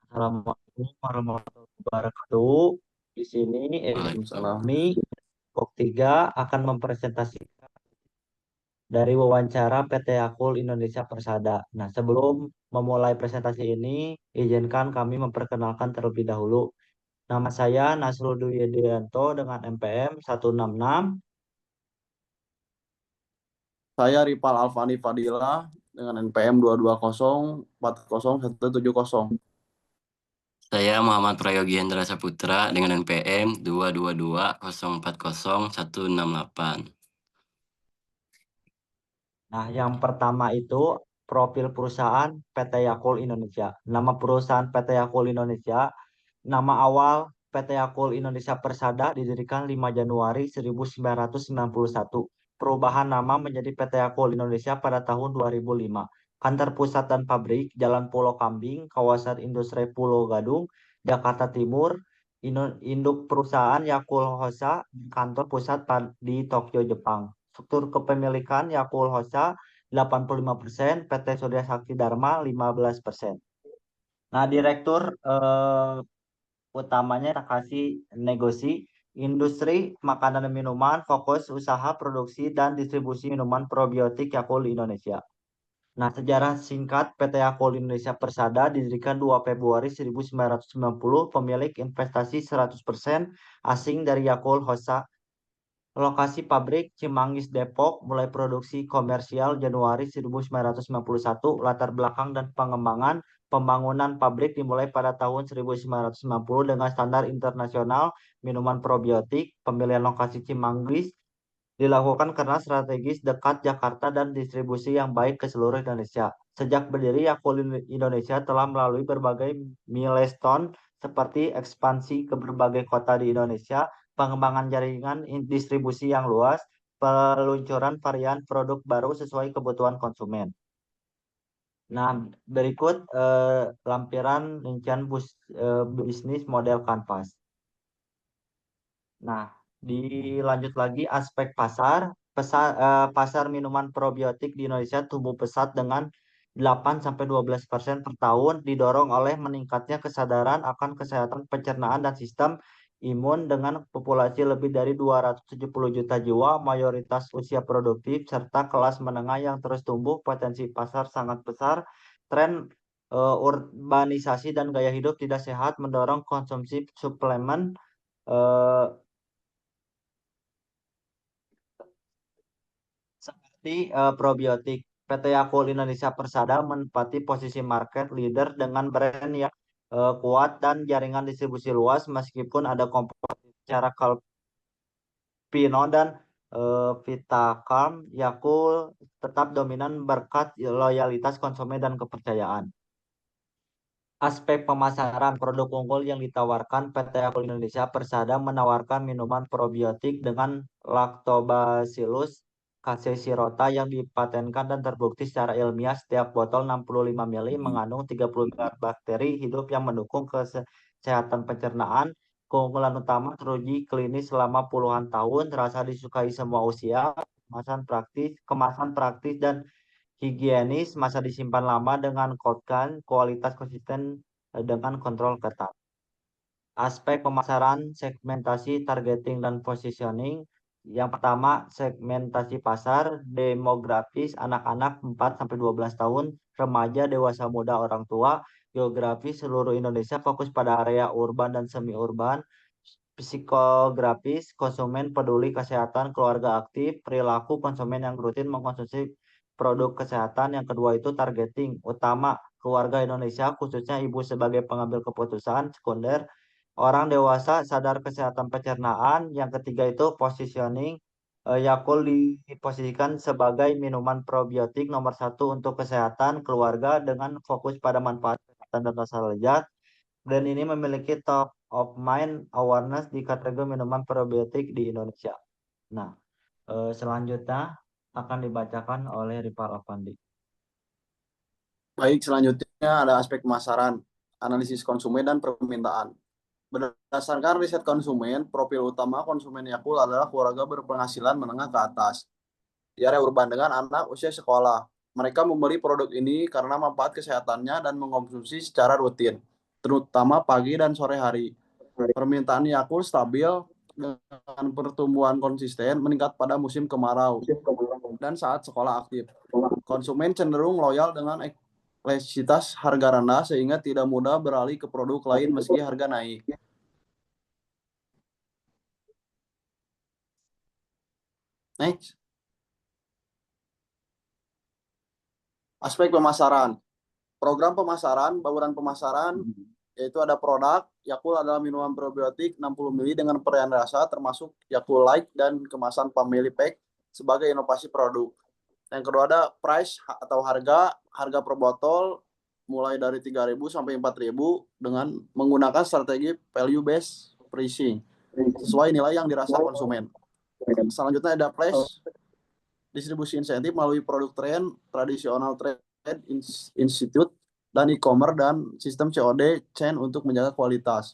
Assalamualaikum warahmatullahi wabarakatuh. Di sini Waalaikumsalam. kami Kelompok 3 akan mempresentasikan dari wawancara PT Akul Indonesia Persada. Nah, sebelum memulai presentasi ini, izinkan kami memperkenalkan terlebih dahulu. Nama saya Nasrul Dwidianto dengan NPM 166. Saya Ripal Alfani Fadila dengan NPM 220404070. Saya Muhammad Prayogiendra Saputra dengan NPM 222040168. Nah, yang pertama itu profil perusahaan PT Yakul Indonesia. Nama perusahaan PT Yakul Indonesia. Nama awal PT Yakul Indonesia Persada didirikan 5 Januari 1991. Perubahan nama menjadi PT Yakul Indonesia pada tahun 2005. Kantor pusat dan pabrik Jalan Pulau Kambing, kawasan industri Pulau Gadung, Jakarta Timur. Induk perusahaan Yakul Hosa, kantor pusat di Tokyo, Jepang. Struktur kepemilikan Yakul Hosa 85%, PT Surya Sakti Dharma 15%. Nah, Direktur utamanya Takashi Negosi, industri makanan dan minuman, fokus usaha produksi dan distribusi minuman probiotik Yakult Indonesia. Nah, sejarah singkat PT Yakult Indonesia Persada didirikan 2 Februari 1990, pemilik investasi 100% asing dari Yakult Hosa. Lokasi pabrik Cimanggis Depok, mulai produksi komersial Januari 1991, latar belakang dan pengembangan pembangunan pabrik dimulai pada tahun 1990 dengan standar internasional minuman probiotik. Pemilihan lokasi Cimanggis dilakukan karena strategis dekat Jakarta dan distribusi yang baik ke seluruh Indonesia. Sejak berdiri, Yakult Indonesia telah melalui berbagai milestone seperti ekspansi ke berbagai kota di Indonesia, pengembangan jaringan distribusi yang luas, peluncuran varian produk baru sesuai kebutuhan konsumen. Nah, berikut lampiran rincian bisnis model Canvas. Nah, dilanjut lagi aspek pasar. Pasar minuman probiotik di Indonesia tumbuh pesat dengan 8-12% per tahun, didorong oleh meningkatnya kesadaran akan kesehatan pencernaan dan sistem imun dengan populasi lebih dari 270 juta jiwa, mayoritas usia produktif, serta kelas menengah yang terus tumbuh. Potensi pasar sangat besar. Tren urbanisasi dan gaya hidup tidak sehat mendorong konsumsi suplemen eh, seperti probiotik. PT Yakult Indonesia Persada menempati posisi market leader dengan brand yang kuat dan jaringan distribusi luas, meskipun ada kompetisi secara Calpino dan Vitacam. Yakult tetap dominan berkat loyalitas konsumen dan kepercayaan. Aspek pemasaran produk unggul yang ditawarkan PT Yakult Indonesia Persada menawarkan minuman probiotik dengan Lactobacillus casei-shirota yang dipatenkan dan terbukti secara ilmiah. Setiap botol 65 ml mengandung 30 miliar bakteri hidup yang mendukung kesehatan pencernaan. Keunggulan utama teruji klinis selama puluhan tahun, rasa disukai semua usia, kemasan praktis dan higienis, masa disimpan lama dengan kualitas konsisten dengan kontrol ketat. Aspek pemasaran, segmentasi, targeting, dan positioning. Yang pertama, segmentasi pasar, demografis, anak-anak 4-12 tahun, remaja, dewasa muda, orang tua, geografis, seluruh Indonesia, fokus pada area urban dan semi-urban, psikografis, konsumen peduli kesehatan, keluarga aktif, perilaku konsumen yang rutin mengkonsumsi produk kesehatan. Yang kedua itu targeting, utama, keluarga Indonesia, khususnya ibu sebagai pengambil keputusan. Sekunder, orang dewasa sadar kesehatan pencernaan. Yang ketiga itu positioning. Yakult diposisikan sebagai minuman probiotik nomor satu untuk kesehatan keluarga dengan fokus pada manfaat kesehatan dan rasa lezat. Dan ini memiliki top of mind awareness di kategori minuman probiotik di Indonesia. Nah, selanjutnya akan dibacakan oleh Ripal Afandi. Baik, selanjutnya ada aspek pemasaran, analisis konsumen dan permintaan. Berdasarkan riset konsumen, profil utama konsumen Yakult adalah keluarga berpenghasilan menengah ke atas di area urban dengan anak usia sekolah. Mereka membeli produk ini karena manfaat kesehatannya dan mengkonsumsi secara rutin. terutama pagi dan sore hari. Permintaan Yakult stabil dengan pertumbuhan konsisten meningkat pada musim kemarau dan saat sekolah aktif. Konsumen cenderung loyal dengan elastisitas harga rendah sehingga tidak mudah beralih ke produk lain meski harga naik. Next. Aspek pemasaran. Program pemasaran, bauran pemasaran, yaitu ada produk, Yakult adalah minuman probiotik 60 ml dengan varian rasa termasuk Yakult Light dan kemasan family pack sebagai inovasi produk. Yang kedua ada price atau harga per botol mulai dari 3.000 sampai 4.000 dengan menggunakan strategi value based pricing sesuai nilai yang dirasa konsumen. Selanjutnya ada flash distribusi insentif melalui produk trend, tradisional trade institute dan e-commerce dan sistem COD chain untuk menjaga kualitas.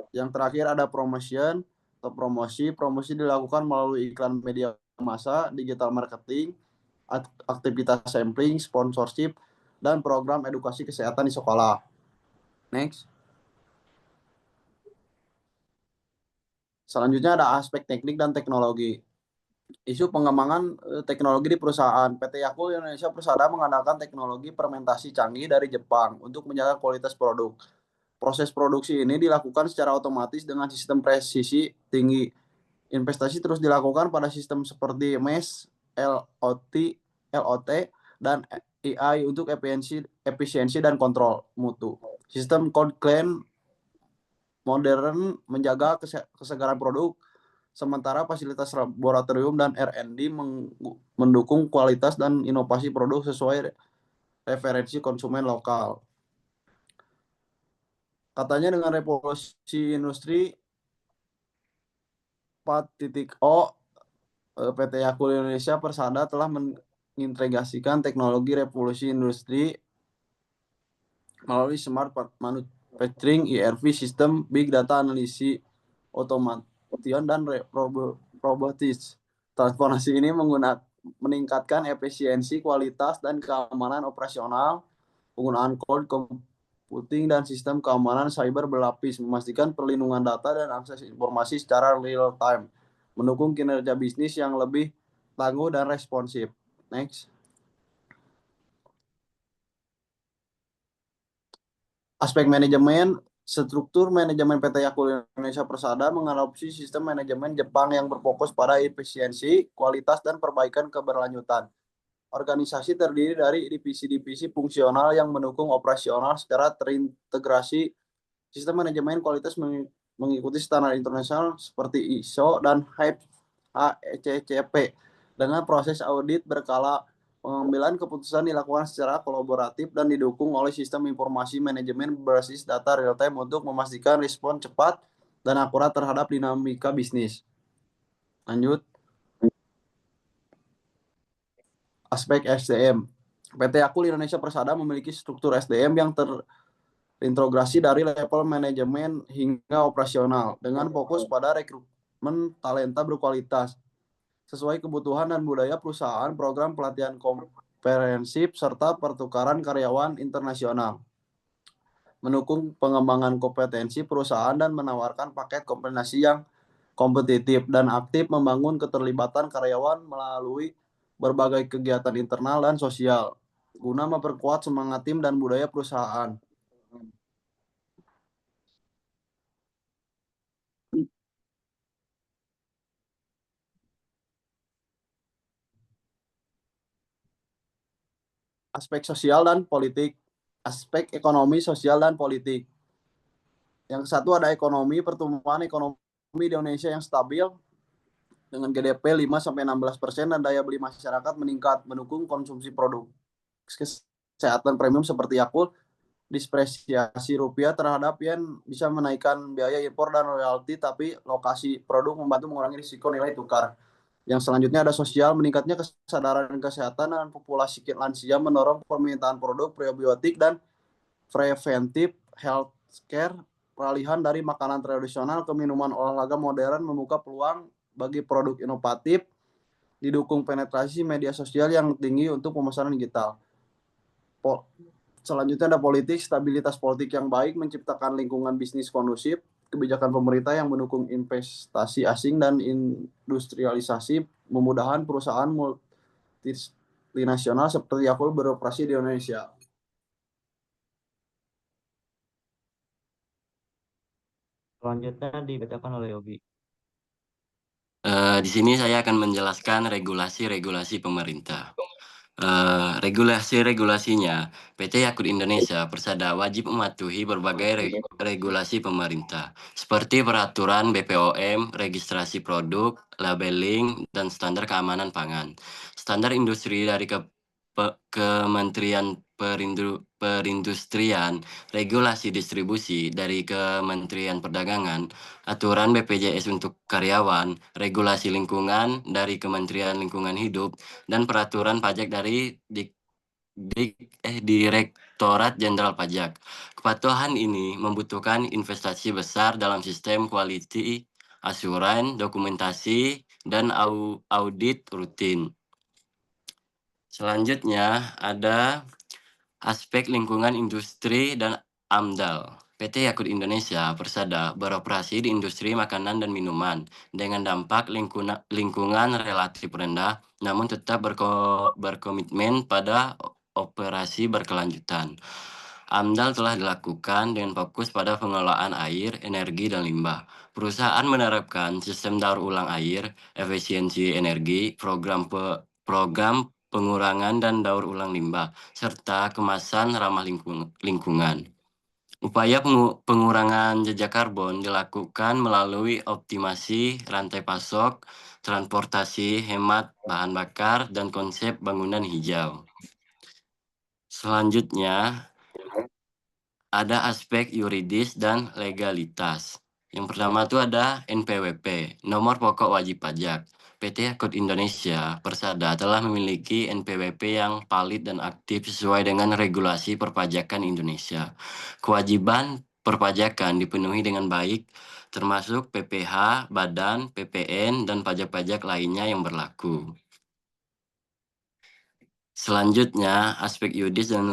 Yang terakhir ada promotion atau promosi. Promosi dilakukan melalui iklan media massa, digital marketing, aktivitas sampling, sponsorship, dan program edukasi kesehatan di sekolah. Next. Selanjutnya ada aspek teknik dan teknologi. Isu pengembangan teknologi di perusahaan. PT Yakult Indonesia Persada mengandalkan teknologi fermentasi canggih dari Jepang untuk menjaga kualitas produk. Proses produksi ini dilakukan secara otomatis dengan sistem presisi tinggi. Investasi terus dilakukan pada sistem seperti MES, LOT, dan AI untuk efisiensi dan kontrol mutu. Sistem cold clean modern menjaga kesegaran produk, sementara fasilitas laboratorium dan R&D mendukung kualitas dan inovasi produk sesuai referensi konsumen lokal. Katanya dengan revolusi industri 4.0, PT Yakult Indonesia Persada telah mengintegrasikan teknologi revolusi industri melalui smart manufacturing, ERP sistem, big data analisis, automation, dan robotics. Transformasi ini meningkatkan efisiensi, kualitas, dan keamanan operasional, penggunaan cloud computing dan sistem keamanan cyber berlapis, memastikan perlindungan data dan akses informasi secara real time, mendukung kinerja bisnis yang lebih tangguh dan responsif. Next. Aspek manajemen, struktur manajemen PT Yakult Indonesia Persada mengadopsi sistem manajemen Jepang yang berfokus pada efisiensi, kualitas, dan perbaikan keberlanjutan. Organisasi terdiri dari divisi-divisi fungsional yang mendukung operasional secara terintegrasi. Sistem manajemen kualitas mengikuti standar internasional seperti ISO dan HACCP dengan proses audit berkala. Pengambilan keputusan dilakukan secara kolaboratif dan didukung oleh sistem informasi manajemen berbasis data real time untuk memastikan respon cepat dan akurat terhadap dinamika bisnis. Lanjut. Aspek SDM. PT Yakult Indonesia Persada memiliki struktur SDM yang terintegrasi dari level manajemen hingga operasional dengan fokus pada rekrutmen talenta berkualitas sesuai kebutuhan dan budaya perusahaan, program pelatihan komprehensif, serta pertukaran karyawan internasional. Mendukung pengembangan kompetensi perusahaan dan menawarkan paket kompensasi yang kompetitif dan aktif membangun keterlibatan karyawan melalui berbagai kegiatan internal dan sosial guna memperkuat semangat tim dan budaya perusahaan. Aspek sosial dan politik. Aspek ekonomi, sosial, dan politik. Yang satu ada ekonomi, pertumbuhan ekonomi di Indonesia yang stabil dengan GDP 5-16% dan daya beli masyarakat meningkat, mendukung konsumsi produk kesehatan premium seperti Yakult. Depresiasi rupiah terhadap yen bisa menaikkan biaya impor dan royalti, tapi lokasi produk membantu mengurangi risiko nilai tukar. Yang selanjutnya ada sosial, meningkatnya kesadaran kesehatan dan populasi lansia mendorong permintaan produk probiotik dan preventive healthcare. Peralihan dari makanan tradisional ke minuman olahraga modern membuka peluang bagi produk inovatif, didukung penetrasi media sosial yang tinggi untuk pemasaran digital. Selanjutnya ada politik, stabilitas politik yang baik menciptakan lingkungan bisnis kondusif, kebijakan pemerintah yang mendukung investasi asing dan industrialisasi, memudahkan perusahaan multinasional seperti Yakult beroperasi di Indonesia. Selanjutnya dibacakan oleh Yogi. Di sini saya akan menjelaskan regulasi-regulasi pemerintah. Regulasi-regulasinya, PT Yakult Indonesia Persada wajib mematuhi berbagai regulasi pemerintah, seperti peraturan BPOM, registrasi produk, labeling, dan standar keamanan pangan. Standar industri dari Kementerian Perindustrian, regulasi distribusi dari Kementerian Perdagangan, aturan BPJS untuk karyawan, regulasi lingkungan dari Kementerian Lingkungan Hidup, dan peraturan pajak dari Direktorat Jenderal Pajak. Kepatuhan ini membutuhkan investasi besar dalam sistem quality assurance, dokumentasi, dan audit rutin. Selanjutnya ada aspek lingkungan industri dan AMDAL. PT Yakult Indonesia Persada beroperasi di industri makanan dan minuman dengan dampak lingkungan relatif rendah, namun tetap berkomitmen pada operasi berkelanjutan. AMDAL telah dilakukan dengan fokus pada pengelolaan air, energi, dan limbah. Perusahaan menerapkan sistem daur ulang air, efisiensi energi, program pengurangan dan daur ulang limbah, serta kemasan ramah lingkungan. Upaya pengurangan jejak karbon dilakukan melalui optimasi rantai pasok, transportasi, hemat bahan bakar, dan konsep bangunan hijau. Selanjutnya, ada aspek yuridis dan legalitas. Yang pertama itu ada NPWP, Nomor Pokok Wajib Pajak. PT Yakult Indonesia Persada telah memiliki NPWP yang valid dan aktif sesuai dengan regulasi perpajakan Indonesia. Kewajiban perpajakan dipenuhi dengan baik, termasuk PPh, Badan, PPN, dan pajak-pajak lainnya yang berlaku. Selanjutnya, aspek yuridis dan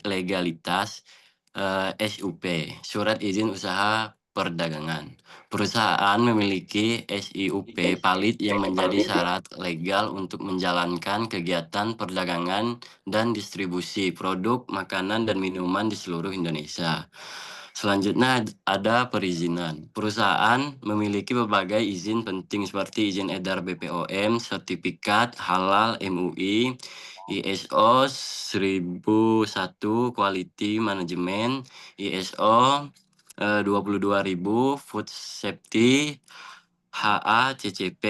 legalitas. SUP, Surat Izin Usaha Perdagangan. Perusahaan memiliki SIUP valid yang menjadi syarat legal untuk menjalankan kegiatan perdagangan dan distribusi produk makanan dan minuman di seluruh Indonesia. Selanjutnya ada perizinan. Perusahaan memiliki berbagai izin penting seperti izin edar BPOM, sertifikat halal MUI, ISO 1001 Quality Management, ISO 22.000 Food Safety, HACCP,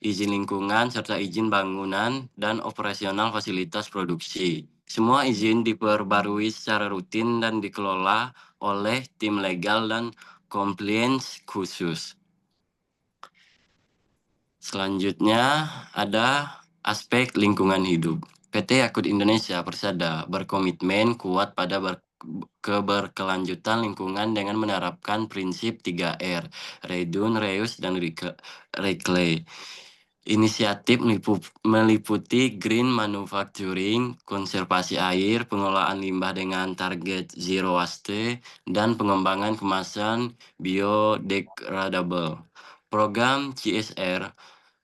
izin lingkungan, serta izin bangunan dan operasional fasilitas produksi. Semua izin diperbarui secara rutin dan dikelola oleh tim legal dan compliance khusus. Selanjutnya ada aspek lingkungan hidup. PT Yakult Indonesia Persada berkomitmen kuat pada keberkelanjutan lingkungan dengan menerapkan prinsip 3R, Reduce, Reuse, dan Recycle. Inisiatif meliputi green manufacturing, konservasi air, pengelolaan limbah dengan target zero waste, dan pengembangan kemasan biodegradable. Program CSR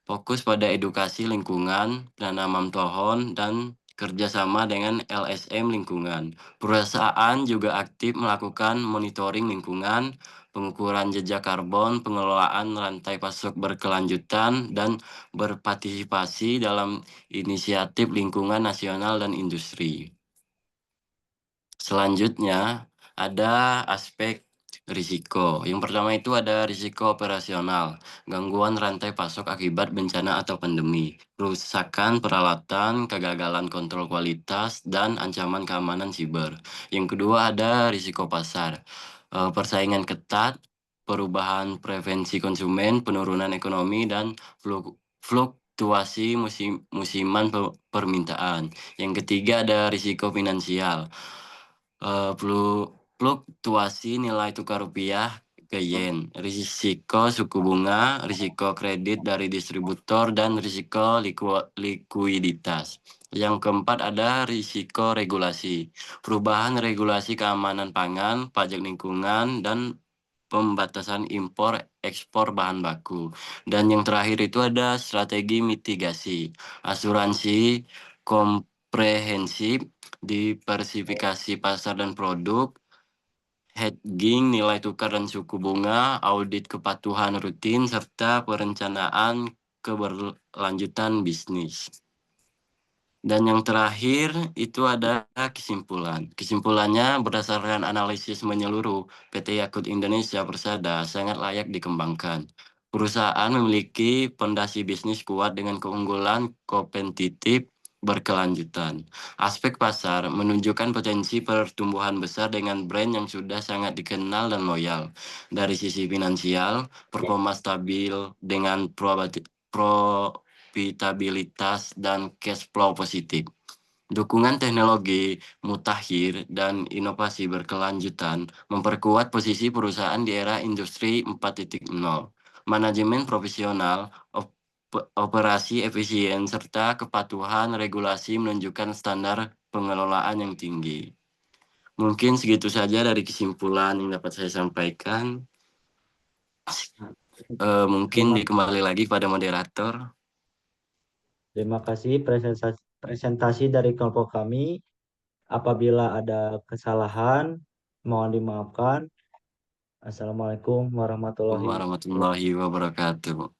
fokus pada edukasi lingkungan, penanaman pohon, dan kerjasama dengan LSM lingkungan. Perusahaan juga aktif melakukan monitoring lingkungan, pengukuran jejak karbon, pengelolaan rantai pasok berkelanjutan, dan berpartisipasi dalam inisiatif lingkungan nasional dan industri. Selanjutnya, ada aspek risiko. Yang pertama itu ada risiko operasional, gangguan rantai pasok akibat bencana atau pandemi, kerusakan peralatan, kegagalan kontrol kualitas, dan ancaman keamanan siber. Yang kedua ada risiko pasar, persaingan ketat, perubahan preferensi konsumen, penurunan ekonomi, dan fluktuasi musiman permintaan. Yang ketiga ada risiko finansial, fluktuasi nilai tukar rupiah ke yen, risiko suku bunga, risiko kredit dari distributor, dan risiko likuiditas. Yang keempat ada risiko regulasi. Perubahan regulasi keamanan pangan, pajak lingkungan, dan pembatasan impor ekspor bahan baku. Dan yang terakhir itu ada strategi mitigasi. Asuransi komprehensif, diversifikasi pasar dan produk, hedging nilai tukar dan suku bunga, audit kepatuhan rutin, serta perencanaan keberlanjutan bisnis. Dan yang terakhir itu ada kesimpulan. Kesimpulannya berdasarkan analisis menyeluruh, PT Yakult Indonesia Persada sangat layak dikembangkan. Perusahaan memiliki fondasi bisnis kuat dengan keunggulan kompetitif berkelanjutan. Aspek pasar menunjukkan potensi pertumbuhan besar dengan brand yang sudah sangat dikenal dan loyal. Dari sisi finansial, performa stabil dengan profitabilitas dan cash flow positif. Dukungan teknologi mutakhir dan inovasi berkelanjutan memperkuat posisi perusahaan di era industri 4.0. Manajemen profesional, operasi efisien, serta kepatuhan regulasi menunjukkan standar pengelolaan yang tinggi. Mungkin segitu saja dari kesimpulan yang dapat saya sampaikan. Mungkin dikembali lagi pada moderator. Terima kasih presentasi dari kelompok kami. Apabila ada kesalahan, mohon dimaafkan. Assalamualaikum warahmatullahi wabarakatuh. Warahmatullahi wabarakatuh.